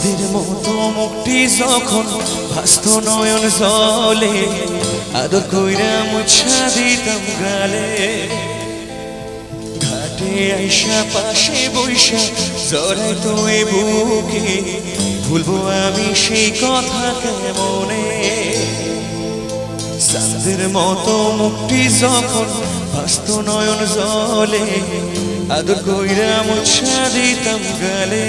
চাঁদের মতো মুক্তি যখন ভাস্ত নয়ন জলে আদর কইরা মুছা দিতাম গালে ঘাটে আইসা পাশে বইসা জড়াই তো এ বুকে ভুলবো আমি সেই কথা কেমনে চাঁদের মতো মুক্তি যখন ভাস্ত নয়ন জলে আদর কইরা মুছা দিতাম গালে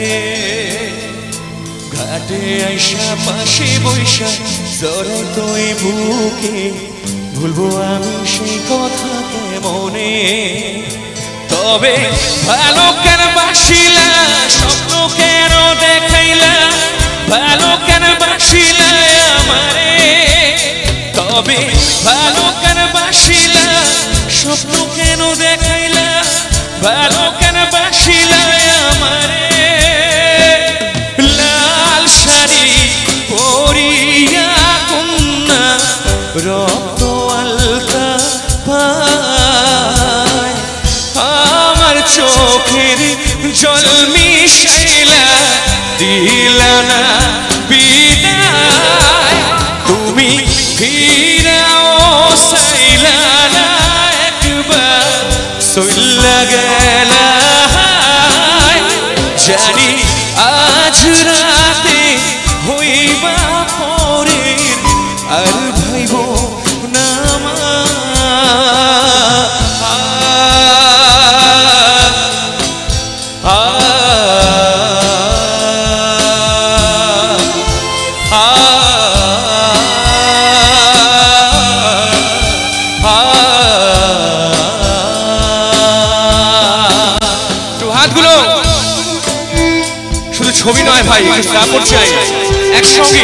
ঘাটে আইসা পাশে বইসা জড়াই তো এই বুকে ভুলবো আমি সেই কথা কেমনে তবে ভালো কেন বাসিলা স্বপ্ন কেন দেখাইলা ভালো কেন বাসিলা আমারে তবে ভালো কেন বাসিলা স্বপ্ন কেন দেখাইলা ভালো কেন বাসিলা আমারে লাল শাড়ি পরিয়া কন্যা রক্ত আলতা পায় আমার চোখের জল মিশাইলা দিলা না বিদায় তুমি ফিরাও চাইলা না একবার চইলা গেলা জানি আজ রাতে হইবা পরের আর ভাইব না হাতগুলো শুধু ছবি নয় ভাই সাপোর্ট চাই একসঙ্গে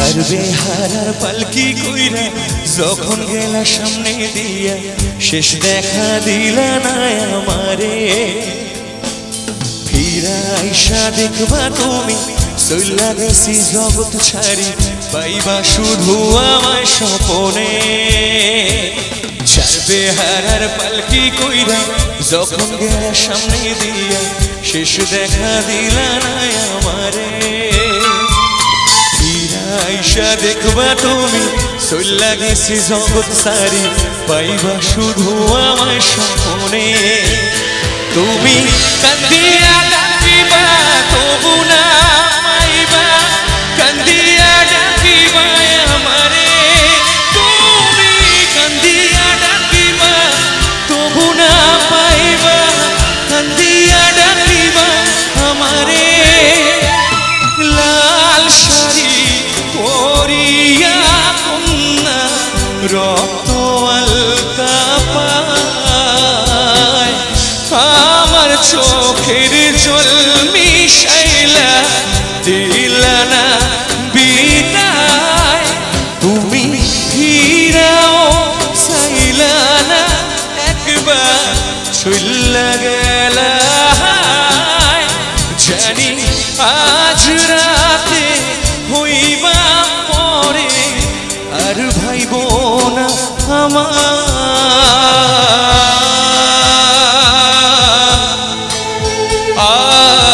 ছাড়বে হারার পালকি কইরা যখন গেলা সামনে দিয়া শেষ দেখা দিলা না আমারে ফিরা আইসা দেখবা তুমি চইলা গেছি জগৎ ছাড়ি পাইবা শুধু আমায় স্বপনে ছাড়বে হারার পালকি কইরা যখন গেলা সামনে দিয়া শেষ দেখা দিলা না আমারে আইসা দেখবা তুমি চইলা গেছি জগৎ সারি পাইবা শুধু আমায় স্বপ্নে তুমি কান্দিয়া ডাকিবা তবু না পাইবা কান্দিয়া ডাকিবা আমারে তুমি কান্দিয়া ডাকিবা তবু না পাইবা কান্দিয়া ডাকিবা আমারে লাল শাড়ি পরিয়া কন্যা রক্ত আলতা পায় আমার চোখের জল মিশাইলা দিলা না বিদায় তুমি ফিরাও চাইলা না একবার চইলা গেলা জানি আজ রাতে হইবা পরে আর ভাইব না আমার ah